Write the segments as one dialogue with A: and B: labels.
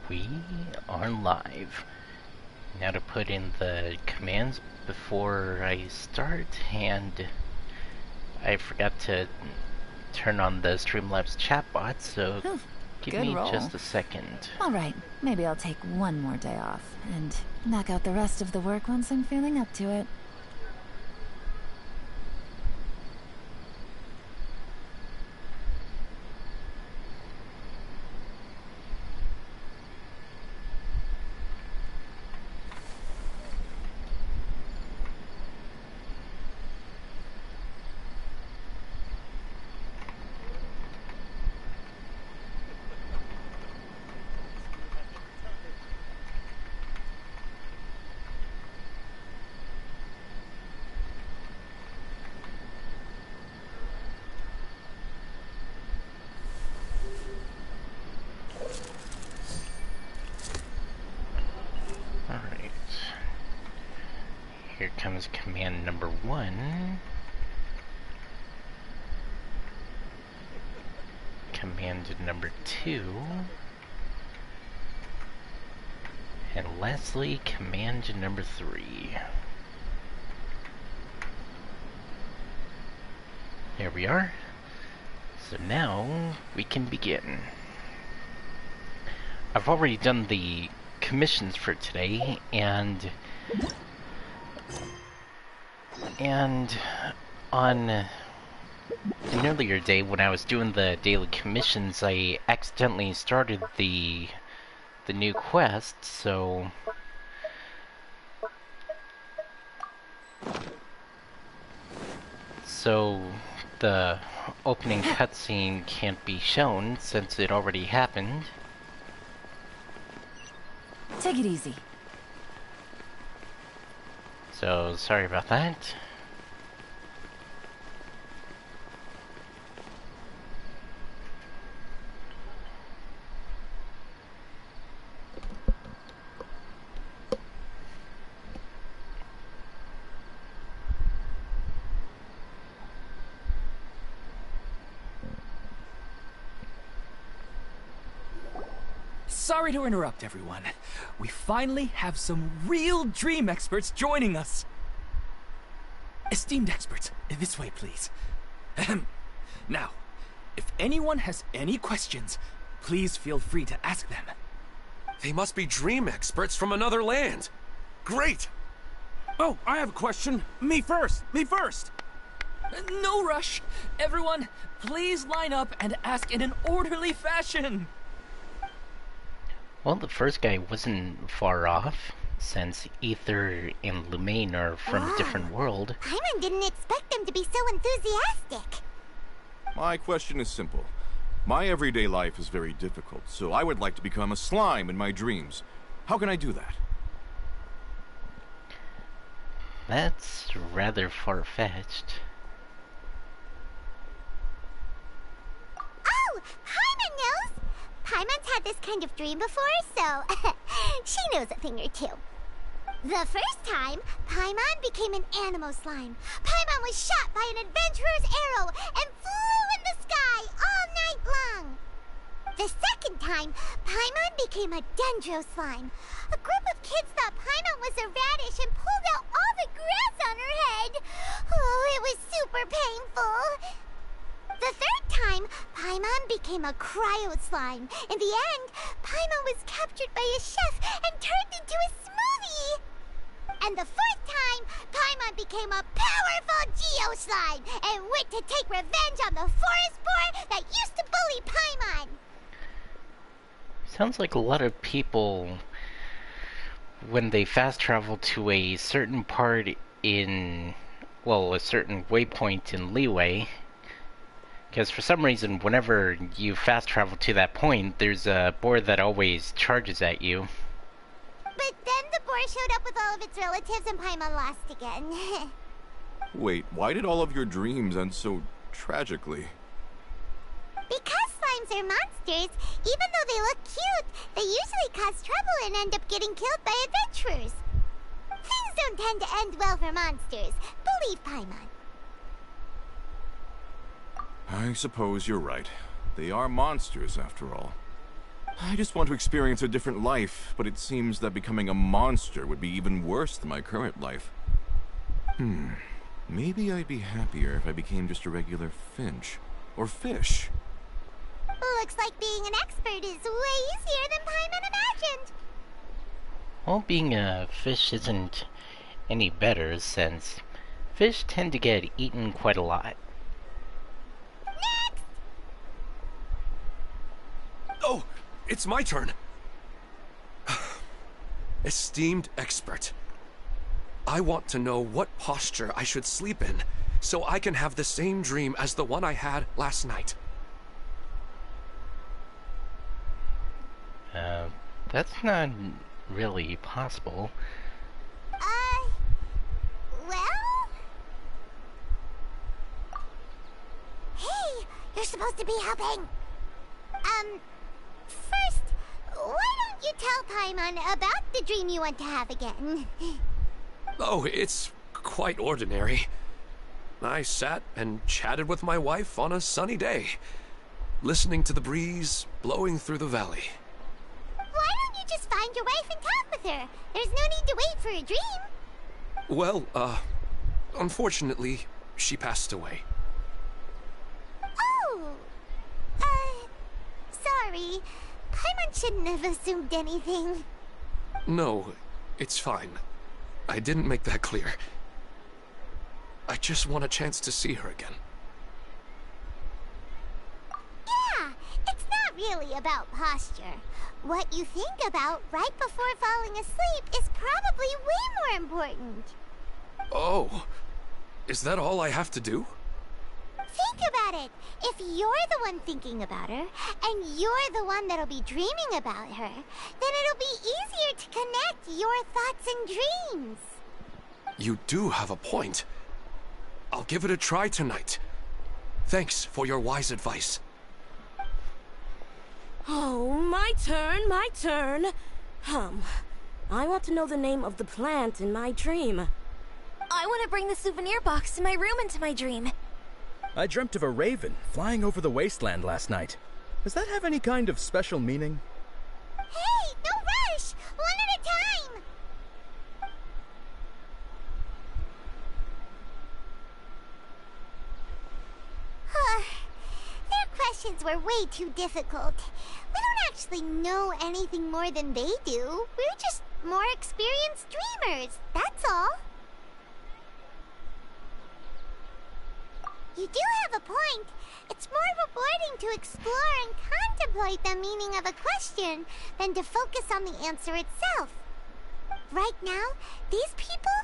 A: We are live. Now to put in the commands before I start, and I forgot to turn on the Streamlabs chatbot, so give me just a second.
B: Alright, maybe I'll take one more day off, and knock out the rest of the work once I'm feeling up to it.
A: Here comes command number 1. Command number 2. And lastly, command number 3. There we are. So now we can begin. I've already done the commissions for today, and on an earlier day when I was doing the daily commissions, I accidentally started the new quest, so the opening cutscene can't be shown since it already happened.
B: Take it easy.
A: So, sorry about that.
C: Sorry to interrupt, everyone. We finally have some real dream experts joining us. Esteemed experts, this way, please. Now, if anyone has any questions, please feel free to ask them.
D: They must be dream experts from another land. Great!
E: Oh, I have a question. Me first! Me first!
C: No rush. Everyone, please line up and ask in an orderly fashion.
A: Well, the first guy wasn't far off, since Ether and Lumaine are from a different world.
F: Paimon didn't expect them to be so enthusiastic.
G: My question is simple. My everyday life is very difficult, so I would like to become a slime in my dreams. How can I do that?
A: That's rather far-fetched.
F: Oh, Paimon knows! Paimon's had this kind of dream before, so she knows a thing or two. The first time, Paimon became an animal slime. Paimon was shot by an adventurer's arrow and flew in the sky all night long. The second time, Paimon became a Dendro slime. A group of kids thought Paimon was a radish and pulled out all the grass on her head. Oh, it was super painful. The third time, Paimon became a cryo slime. In the end, Paimon was captured by a chef and turned into a smoothie. And the fourth time, Paimon became a powerful Geo slime and went to take revenge on the forest boar that used to bully Paimon.
A: Sounds like a lot of people, when they fast travel to a certain part in, well, a certain waypoint in Leeway, because for some reason, whenever you fast travel to that point, there's a boar that always charges at you.
F: But then the boar showed up with all of its relatives and Paimon lost again.
G: Wait, why did all of your dreams end so tragically?
F: Because slimes are monsters, even though they look cute, they usually cause trouble and end up getting killed by adventurers. Things don't tend to end well for monsters. Believe Paimon.
G: I suppose you're right. They are monsters, after all. I just want to experience a different life, but it seems that becoming a monster would be even worse than my current life. Maybe I'd be happier if I became just a regular finch. Or fish.
F: Looks like being an expert is way easier than Paimon imagined.
A: Well, being a fish isn't any better, since fish tend to get eaten quite a lot.
F: Next!
D: Oh, it's my turn. Esteemed expert, I want to know what posture I should sleep in so I can have the same dream as the one I had last night.
A: That's not really possible.
F: Well? Hey, you're supposed to be helping. First, why don't you tell Paimon about the dream you want to have again?
D: Oh, it's quite ordinary. I sat and chatted with my wife on a sunny day, listening to the breeze blowing through the valley.
F: Why don't you just find your wife and talk with her? There's no need to wait for a dream.
D: Well, unfortunately, she passed away.
F: Oh, sorry. Paimon shouldn't have assumed anything.
D: No, it's fine. I didn't make that clear. I just want a chance to see her again.
F: Yeah, it's not really about posture. What you think about right before falling asleep is probably way more important.
D: Oh, is that all I have to do?
F: Think about it. If you're the one thinking about her, and you're the one that'll be dreaming about her, then it'll be easier to connect your thoughts and dreams.
D: You do have a point. I'll give it a try tonight. Thanks for your wise advice.
H: Oh, my turn, my turn. I want to know the name of the plant in my dream.
I: I want to bring the souvenir box to my room into my dream.
E: I dreamt of a raven flying over the wasteland last night. Does that have any kind of special meaning?
F: Hey, no rush! One at a time! Their questions were way too difficult. We don't actually know anything more than they do. We're just more experienced dreamers, that's all. You do have a point. It's more rewarding to explore and contemplate the meaning of a question than to focus on the answer itself. Right now, these people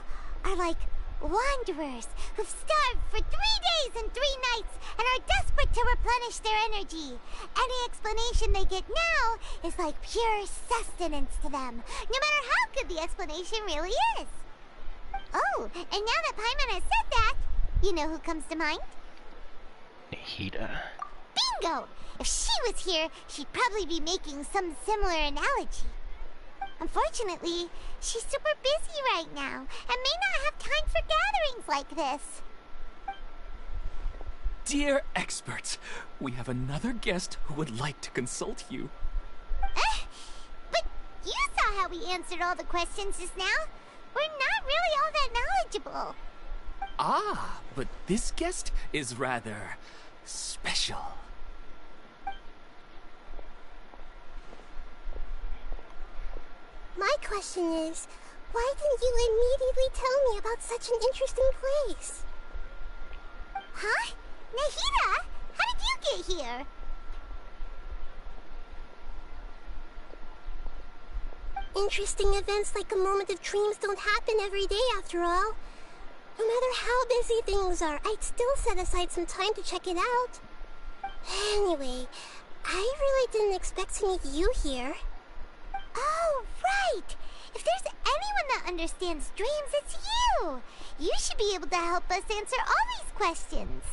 F: are like wanderers who've starved for 3 days and 3 nights and are desperate to replenish their energy. Any explanation they get now is like pure sustenance to them, no matter how good the explanation really is. Oh, and now that Paimon has said that, you know who comes to mind?
A: Nahida.
F: Bingo! If she was here, she'd probably be making some similar analogy. Unfortunately, she's super busy right now and may not have time for gatherings like this.
C: Dear experts, we have another guest who would like to consult you.
F: But you saw how we answered all the questions just now. We're not really all that knowledgeable.
C: Ah, but this guest is rather special.
F: My question is, why didn't you immediately tell me about such an interesting place? Huh? Nahida? How did you get here? Interesting events like a moment of dreams don't happen every day after all. No matter how busy things are, I'd still set aside some time to check it out. Anyway, I really didn't expect to meet you here. Oh, right! If there's anyone that understands dreams, it's you! You should be able to help us answer all these questions.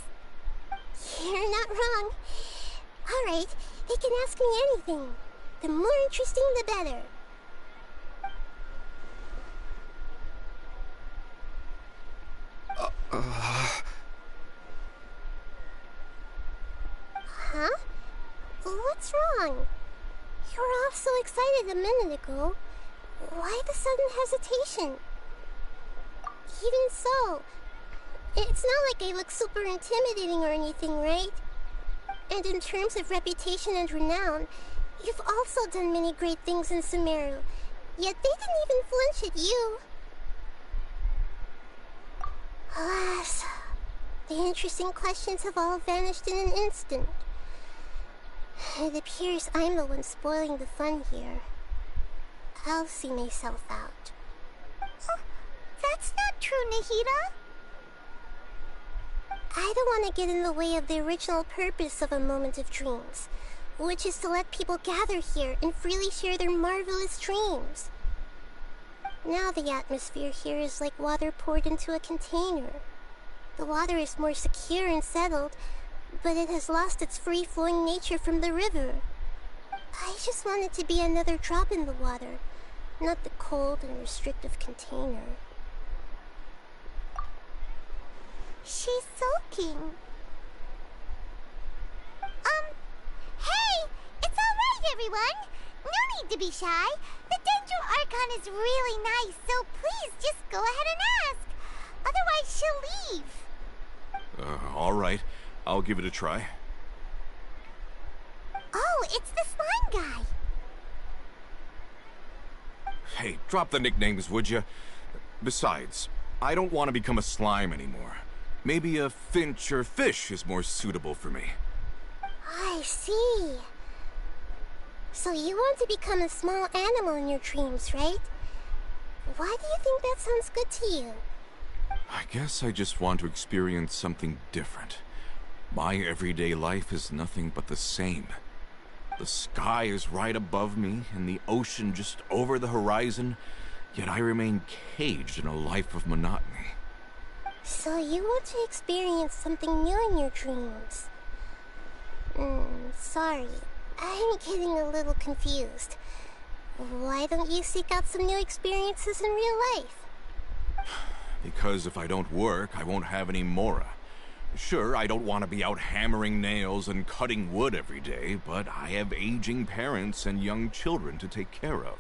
F: You're not wrong. Alright, they can ask me anything. The more interesting, the better. Huh? What's wrong? You were all so excited a minute ago. Why the sudden hesitation? Even so, it's not like I look super intimidating or anything, right? And in terms of reputation and renown, you've also done many great things in Sumeru, yet they didn't even flinch at you. Alas, the interesting questions have all vanished in an instant. It appears I'm the one spoiling the fun here. I'll see myself out. That's not true, Nahida. I don't want to get in the way of the original purpose of a Moment of Dreams, which is to let people gather here and freely share their marvelous dreams. Now the atmosphere here is like water poured into a container. The water is more secure and settled, but it has lost its free-flowing nature from the river. I just want it to be another drop in the water, not the cold and restrictive container. She's soaking. Hey! It's alright, everyone! No need to be shy. The Dendro Archon is really nice, so please just go ahead and ask. Otherwise, she'll leave.
G: Alright. I'll give it a try.
F: Oh, it's the slime guy.
G: Hey, drop the nicknames, would you? Besides, I don't want to become a slime anymore. Maybe a finch or fish is more suitable for me.
F: I see. So you want to become a small animal in your dreams, right? Why do you think that sounds good to you?
G: I guess I just want to experience something different. My everyday life is nothing but the same. The sky is right above me and the ocean just over the horizon, yet I remain caged in a life of monotony.
F: So you want to experience something new in your dreams? Sorry, I'm getting a little confused. Why don't you seek out some new experiences in real life?
G: Because if I don't work, I won't have any mora. Sure, I don't want to be out hammering nails and cutting wood every day, but I have aging parents and young children to take care of.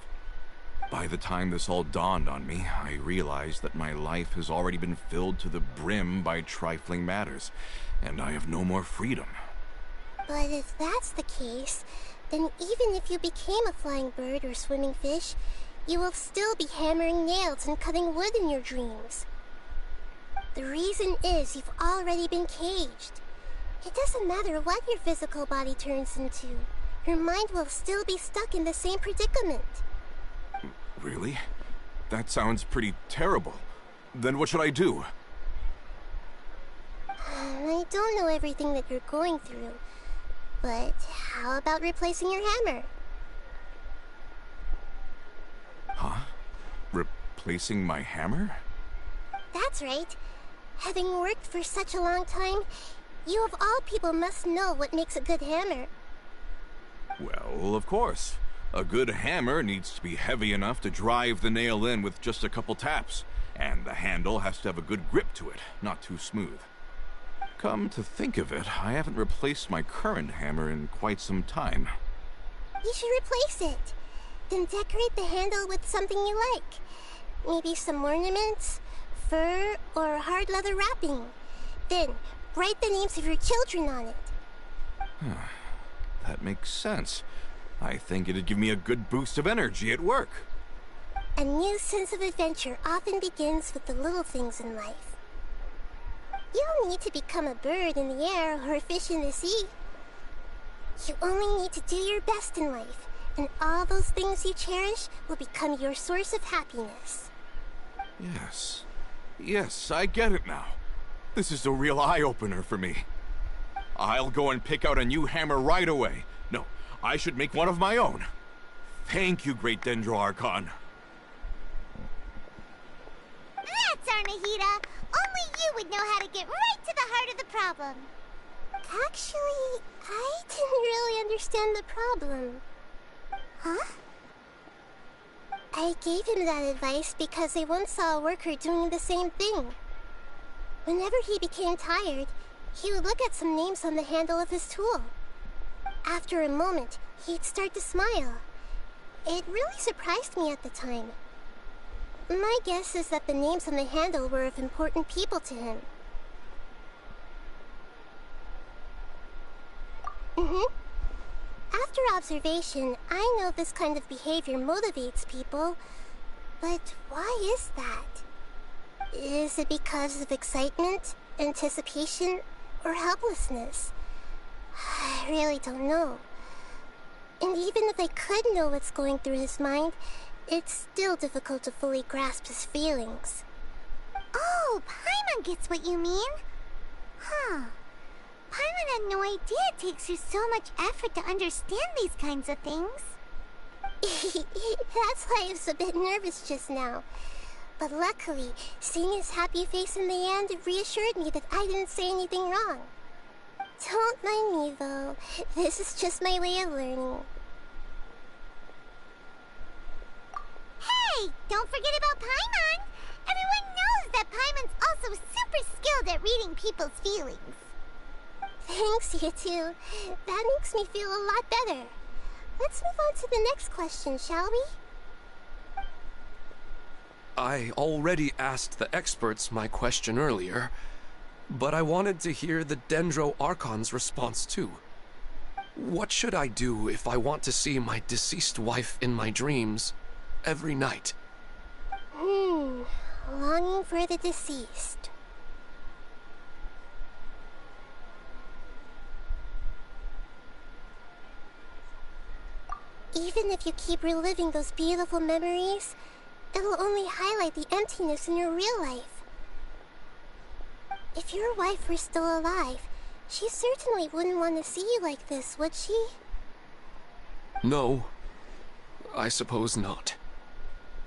G: By the time this all dawned on me, I realized that my life has already been filled to the brim by trifling matters, and I have no more freedom.
F: But if that's the case, then even if you became a flying bird or swimming fish, you will still be hammering nails and cutting wood in your dreams. The reason is you've already been caged. It doesn't matter what your physical body turns into. Your mind will still be stuck in the same predicament.
G: Really? That sounds pretty terrible. Then what should I do?
F: I don't know everything that you're going through, but how about replacing your hammer?
G: Huh? Replacing my hammer?
F: That's right. Having worked for such a long time, you of all people must know what makes a good hammer.
G: Well, of course. A good hammer needs to be heavy enough to drive the nail in with just a couple taps, and the handle has to have a good grip to it, not too smooth. Come to think of it, I haven't replaced my current hammer in quite some time.
F: You should replace it. Then decorate the handle with something you like. Maybe some ornaments, fur, or hard leather wrapping. Then, write the names of your children on it.
G: That makes sense. I think it'd give me a good boost of energy at work.
F: A new sense of adventure often begins with the little things in life. You don't need to become a bird in the air or a fish in the sea. You only need to do your best in life, and all those things you cherish will become your source of happiness.
G: Yes. Yes, I get it now. This is a real eye-opener for me. I'll go and pick out a new hammer right away. No, I should make one of my own. Thank you, great Dendro Archon.
F: That's our Nahida. Only you would know how to get right to the heart of the problem. Actually, I didn't really understand the problem. Huh? I gave him that advice because I once saw a worker doing the same thing. Whenever he became tired, he would look at some names on the handle of his tool. After a moment, he'd start to smile. It really surprised me at the time. My guess is that the names on the handle were of important people to him. After observation, I know this kind of behavior motivates people. But why is that? Is it because of excitement, anticipation, or helplessness? I really don't know. And even if I could know what's going through his mind, it's still difficult to fully grasp his feelings.
J: Oh, Paimon gets what you mean. Huh. Paimon had no idea it takes you so much effort to understand these kinds of things.
F: That's why I was a bit nervous just now. But luckily, seeing his happy face in the end reassured me that I didn't say anything wrong. Don't mind me, though. This is just my way of learning.
J: Hey, don't forget about Paimon! Everyone knows that Paimon's also super skilled at reading people's feelings.
F: Thanks, you two. That makes me feel a lot better. Let's move on to the next question, shall we?
D: I already asked the experts my question earlier, but I wanted to hear the Dendro Archon's response too. What should I do if I want to see my deceased wife in my dreams every night?
F: Longing for the deceased. Even if you keep reliving those beautiful memories, it'll only highlight the emptiness in your real life. If your wife were still alive, she certainly wouldn't want to see you like this, would she?
D: No, I suppose not.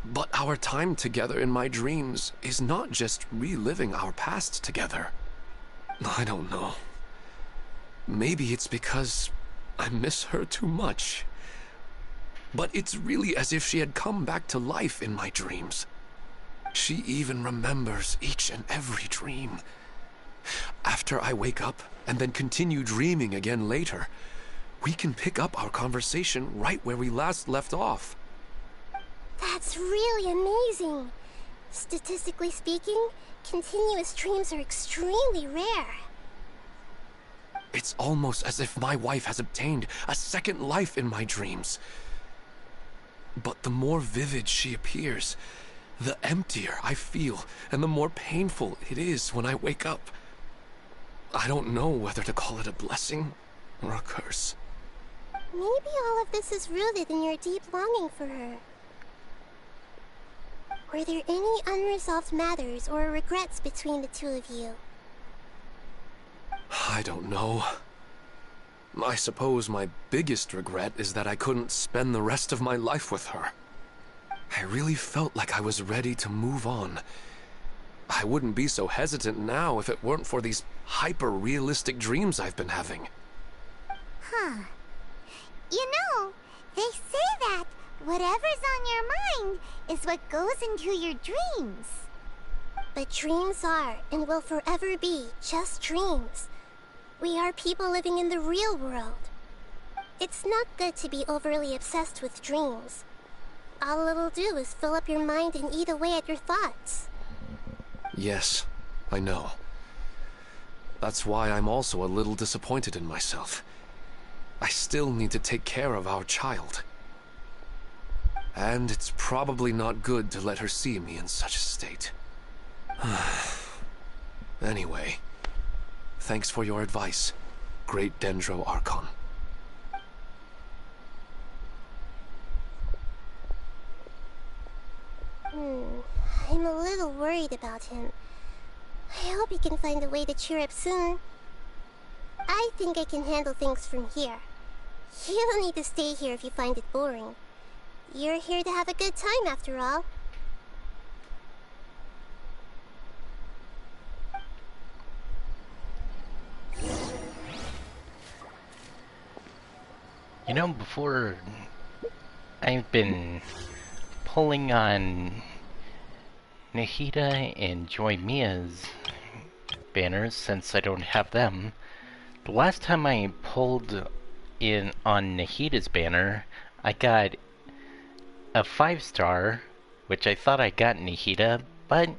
D: But our time together in my dreams is not just reliving our past together. I don't know. Maybe it's because I miss her too much. But it's really as if she had come back to life in my dreams. She even remembers each and every dream. After I wake up and then continue dreaming again later, we can pick up our conversation right where we last left off.
F: That's really amazing. Statistically speaking, continuous dreams are extremely rare.
D: It's almost as if my wife has obtained a second life in my dreams. But the more vivid she appears, the emptier I feel, and the more painful it is when I wake up. I don't know whether to call it a blessing or a curse.
F: Maybe all of this is rooted in your deep longing for her. Were there any unresolved matters or regrets between the two of you?
D: I don't know. I suppose my biggest regret is that I couldn't spend the rest of my life with her. I really felt like I was ready to move on. I wouldn't be so hesitant now if it weren't for these hyper-realistic dreams I've been having.
J: Huh. You know, they say that whatever's on your mind is what goes into your dreams.
F: But dreams are, and will forever be, just dreams. We are people living in the real world. It's not good to be overly obsessed with dreams. All it'll do is fill up your mind and eat away at your thoughts.
D: Yes, I know. That's why I'm also a little disappointed in myself. I still need to take care of our child. And it's probably not good to let her see me in such a state. Anyway, thanks for your advice, great Dendro Archon.
F: I'm a little worried about him. I hope he can find a way to cheer up soon. I think I can handle things from here. You don't need to stay here if you find it boring. You're here to have a good time, after all.
A: You know, before I've been pulling on Nahida and Joy Mia's banners since I don't have them. The last time I pulled on Nahida's banner, I got a 5-star, which I thought I got Nahida, but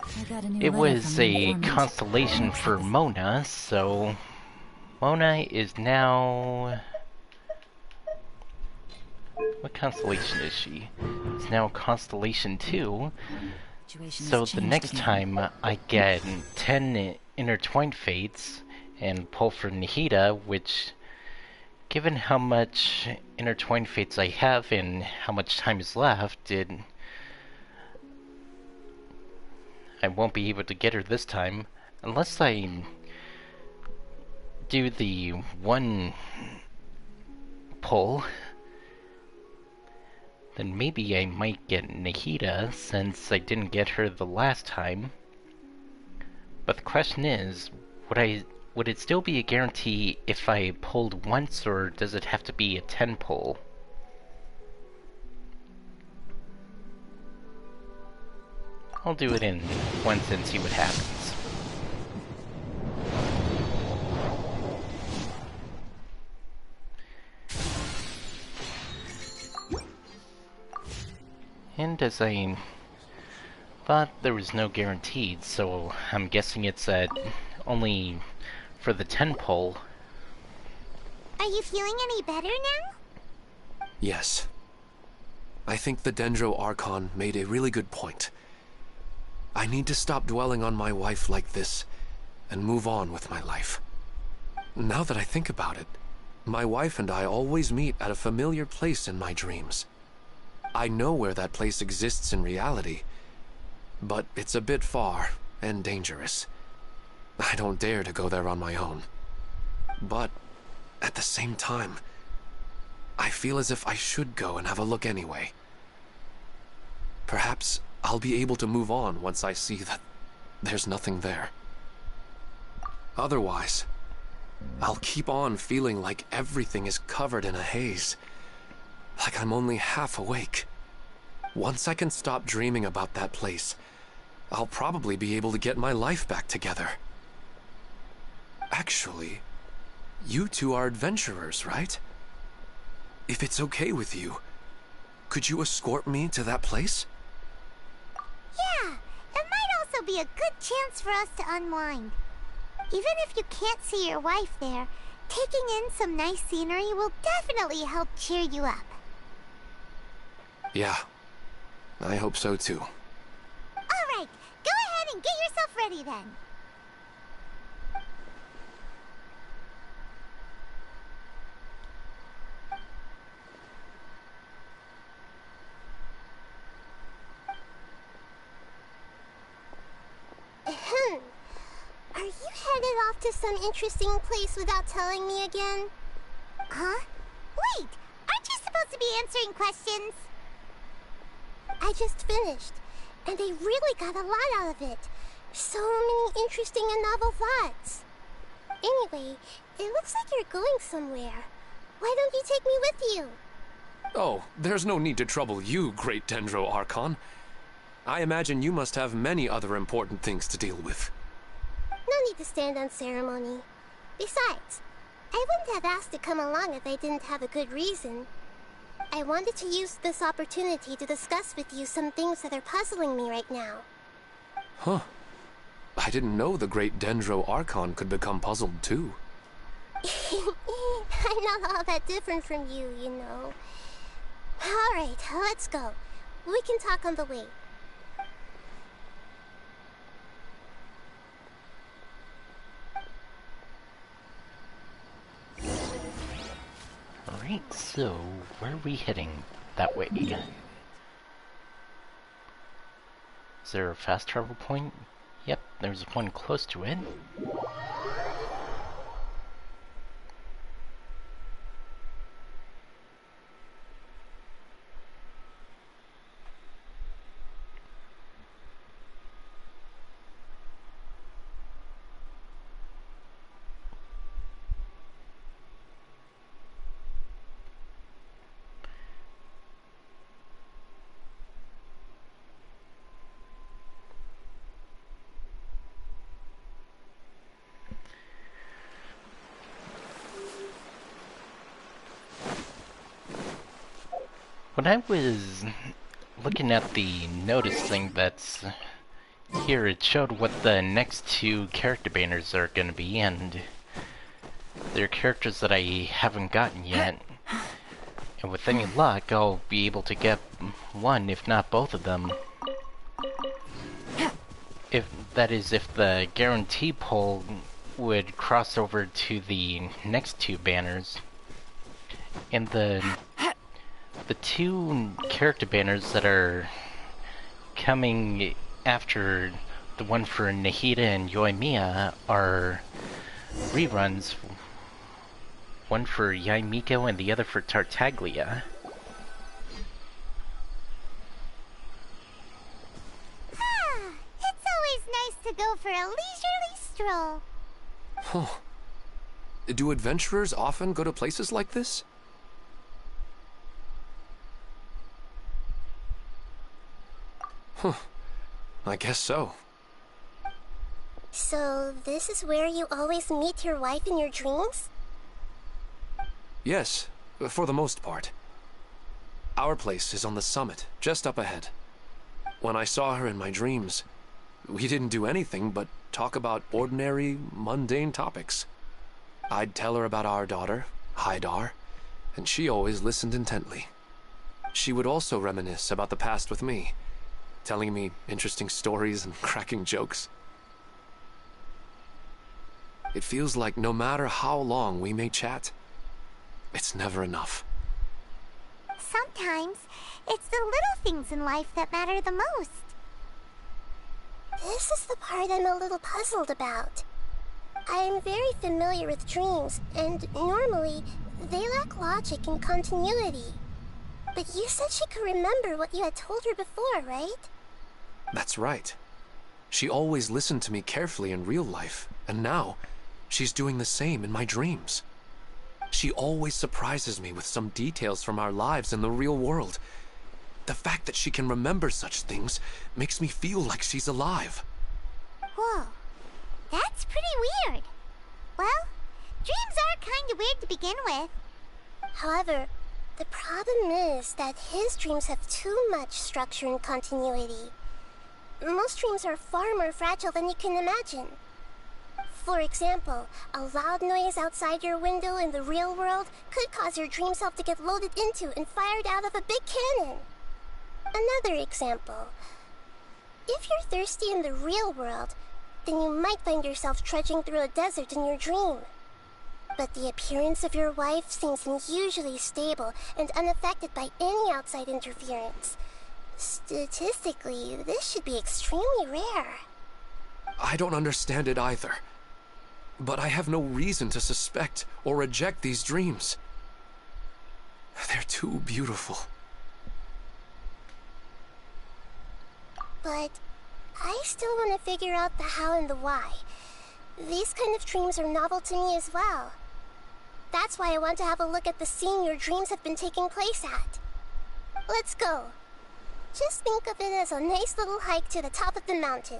B: I got a new
A: it
B: letter
A: was
B: from an
A: a
B: informant.
A: constellation
B: Looks
A: for
B: like
A: Mona, so Mona is now... What constellation is she? It's now Constellation 2,
B: situation's
A: so the
B: changed
A: next
B: again.
A: time I get 10 intertwined fates and pull for Nahida, which, given how much intertwined fates I have and how much time is left, I won't be able to get her this time, unless I do the one pull. Then maybe I might get Nahida, since I didn't get her the last time. But the question is, would it still be a guarantee if I pulled once, or does it have to be a 10 pull? I'll do it in once and see what happens. And as I thought, there was no guaranteed, so I'm guessing it's only for the 10 pull.
F: Are you feeling any better now?
D: Yes. I think the Dendro Archon made a really good point. I need to stop dwelling on my wife like this and move on with my life. Now that I think about it, my wife and I always meet at a familiar place in my dreams. I know where that place exists in reality, but it's a bit far and dangerous. I don't dare to go there on my own. But at the same time, I feel as if I should go and have a look anyway. Perhaps I'll be able to move on once I see that there's nothing there. Otherwise, I'll keep on feeling like everything is covered in a haze. Like I'm only half awake. Once I can stop dreaming about that place, I'll probably be able to get my life back together. Actually, you two are adventurers, right? If it's okay with you, could you escort me to that place?
F: Yeah, it might also be a good chance for us to unwind. Even if you can't see your wife there, taking in some nice scenery will definitely help cheer you up.
D: Yeah, I hope so too.
F: Alright, go ahead and get yourself ready then. Are you headed off to some interesting place without telling me again? Huh? Wait, aren't you supposed to be answering questions? I just finished, and I really got a lot out of it. So many interesting and novel thoughts. Anyway, it looks like you're going somewhere. Why don't you take me with you?
D: Oh, there's no need to trouble you, great Dendro Archon. I imagine you must have many other important things to deal with.
F: No need to stand on ceremony. Besides, I wouldn't have asked to come along if I didn't have a good reason. I wanted to use this opportunity to discuss with you some things that are puzzling me right now.
D: Huh. I didn't know the great Dendro Archon could become puzzled too.
F: I'm not all that different from you, you know. Alright, let's go. We can talk on the way.
A: Alright, so where are we heading that way? Is there a fast travel point? Yep, there's one close to it. When I was looking at the notice thing that's here, it showed what the next two character banners are gonna be, and they're characters that I haven't gotten yet. And with any luck, I'll be able to get one, if not both of them. If that is, if the guarantee poll would cross over to the next two banners. And the two character banners that are coming after the one for Nahida and Yoimiya are reruns. One for Yaimiko and the other for Tartaglia.
F: It's always nice to go for a leisurely stroll.
D: Huh. Do adventurers often go to places like this? Huh. I guess so.
J: So, this is where you always meet your wife in your dreams?
D: Yes, for the most part. Our place is on the summit, just up ahead. When I saw her in my dreams, we didn't do anything but talk about ordinary, mundane topics. I'd tell her about our daughter, Haidar, and she always listened intently. She would also reminisce about the past with me, telling me interesting stories and cracking jokes. It feels like no matter how long we may chat, it's never enough.
F: Sometimes, it's the little things in life that matter the most.
J: This is the part I'm a little puzzled about. I'm very familiar with dreams, and normally, they lack logic and continuity. But you said she could remember what you had told her before, right?
D: That's right. She always listened to me carefully in real life, and now, she's doing the same in my dreams. She always surprises me with some details from our lives in the real world. The fact that she can remember such things makes me feel like she's alive.
F: Whoa, that's pretty weird. Well, dreams are kind of weird to begin with.
J: However, the problem is that his dreams have too much structure and continuity. Most dreams are far more fragile than you can imagine. For example, a loud noise outside your window in the real world could cause your dream self to get loaded into and fired out of a big cannon. Another example. If you're thirsty in the real world, then you might find yourself trudging through a desert in your dream. But the appearance of your wife seems unusually stable and unaffected by any outside interference. Statistically, this should be extremely rare.
D: I don't understand it either. But I have no reason to suspect or reject these dreams. They're too beautiful.
J: But I still want to figure out the how and the why. These kind of dreams are novel to me as well. That's why I want to have a look at the scene your dreams have been taking place at. Let's go. Just think of it as a nice little hike to the top of the mountain.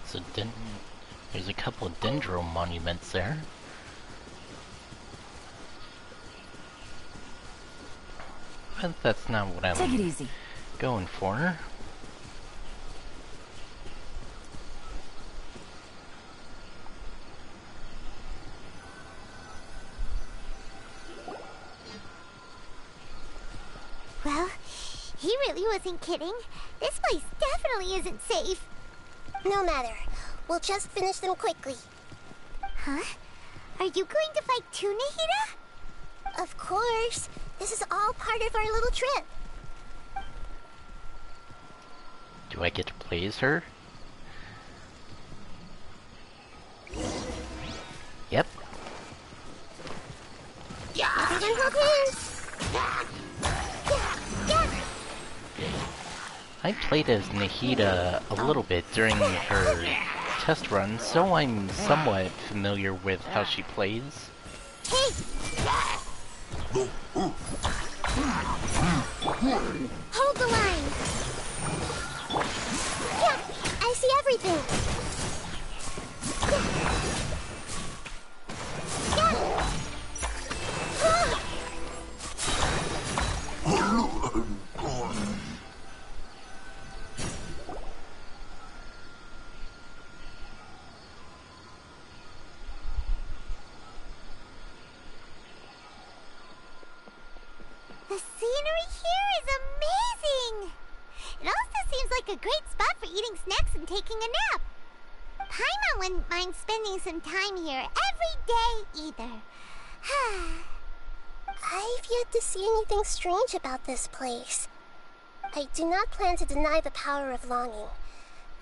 A: So there's a couple of Dendro monuments there. But that's not what I'm
B: Take it easy.
A: going for.
F: Well, he really wasn't kidding. This place definitely isn't safe.
J: No matter. We'll just finish them quickly.
F: Huh? Are you going to fight too, Nahida?
J: Of course. This is all part of our little trip.
A: Do I get to play as her? Yep.
J: Everyone hold hands.
A: I played as Nahida a little bit during her test run, so I'm somewhat familiar with how she plays.
F: Hey! Hold the line! Yeah, I see everything! Yeah! Ah! The scenery here is amazing! It also seems like a great spot for eating snacks and taking a nap. Paimon wouldn't mind spending some time here every day either.
J: I've yet to see anything strange about this place. I do not plan to deny the power of longing.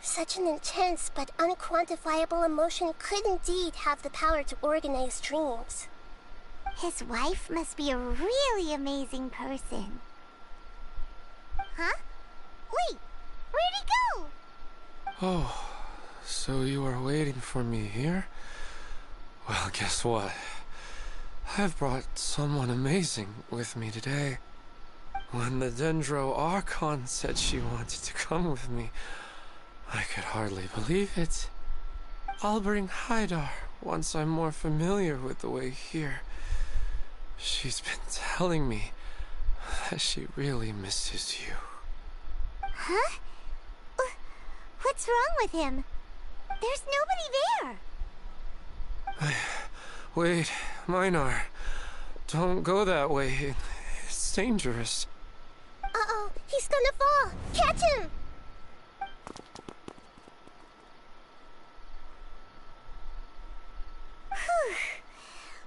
J: Such an intense but unquantifiable emotion could indeed have the power to organize dreams.
F: His wife must be a really amazing person. Huh? Wait, where'd he go?
D: Oh, so you are waiting for me here? Well, guess what? I've brought someone amazing with me today. When the Dendro Archon said she wanted to come with me, I could hardly believe it. I'll bring Haidar once I'm more familiar with the way here. She's been telling me that she really misses you.
F: Huh? What's wrong with him? There's nobody there.
D: Wait, Minar. Don't go that way. It's dangerous.
J: Uh-oh, he's gonna fall! Catch him!
F: Whew.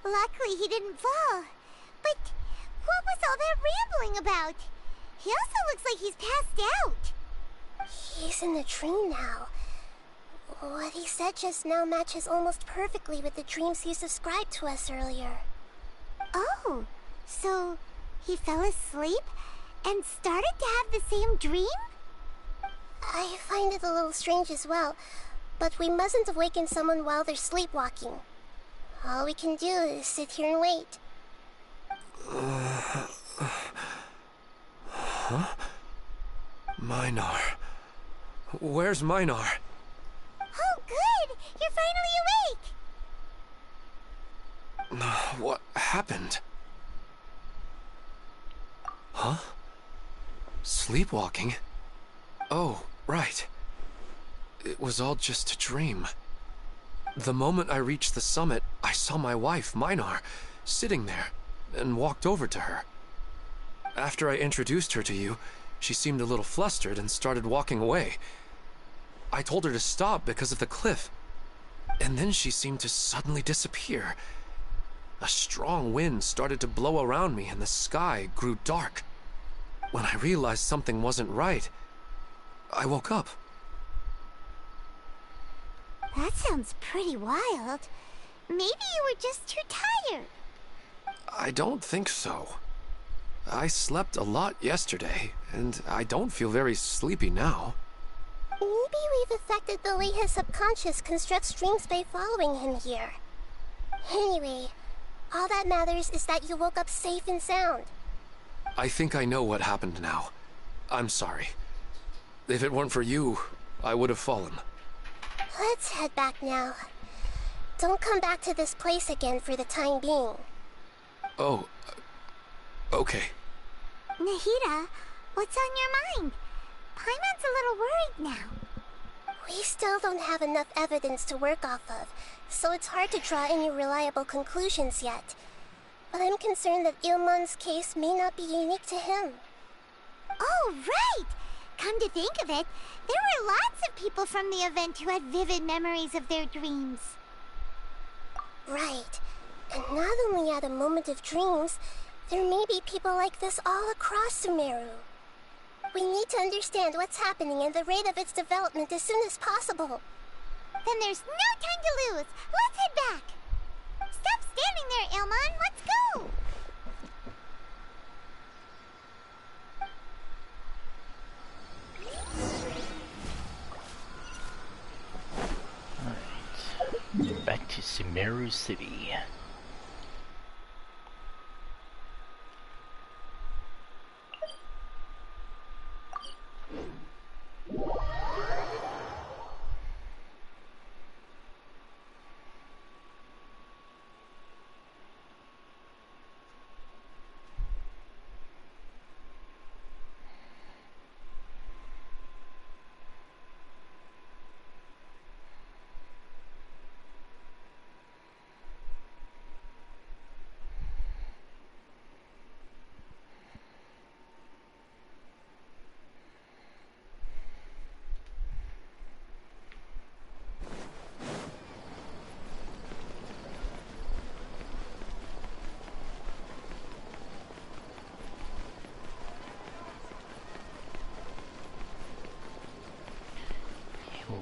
F: Luckily he didn't fall. But what was all that rambling about? He also looks like he's passed out.
J: He's in a dream now. What he said just now matches almost perfectly with the dreams he described to us earlier.
F: Oh, so he fell asleep and started to have the same dream?
J: I find it a little strange as well, but we mustn't awaken someone while they're sleepwalking. All we can do is sit here and wait.
D: Huh? Minar. Where's Minar?
F: Oh, good! You're finally awake!
D: What happened? Huh? Sleepwalking? Oh, right. It was all just a dream. The moment I reached the summit, I saw my wife, Minar, sitting there, and walked over to her. After I introduced her to you, she seemed a little flustered and started walking away. I told her to stop because of the cliff, and then she seemed to suddenly disappear. A strong wind started to blow around me and the sky grew dark. When I realized something wasn't right, I woke up.
F: That sounds pretty wild. Maybe you were just too tired.
D: I don't think so. I slept a lot yesterday, and I don't feel very sleepy now.
J: Maybe we've affected the way his subconscious constructs dreams by following him here. Anyway, all that matters is that you woke up safe and sound.
D: I think I know what happened now. I'm sorry. If it weren't for you, I would have fallen.
J: Let's head back now. Don't come back to this place again for the time being.
D: Oh, okay.
F: Nahida, what's on your mind? Paimon's a little worried now.
J: We still don't have enough evidence to work off of, so it's hard to draw any reliable conclusions yet. But I'm concerned that Ilmon's case may not be unique to him.
F: Oh, right! Come to think of it, there were lots of people from the event who had vivid memories of their dreams.
J: Right. And not only at a moment of dreams, there may be people like this all across Sumeru. We need to understand what's happening and the rate of its development as soon as possible.
F: Then there's no time to lose. Let's head back. Stop standing there, Ilmon. Let's go.
A: Alright. Back to Sumeru City.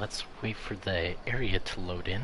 A: let's wait for the area to load in.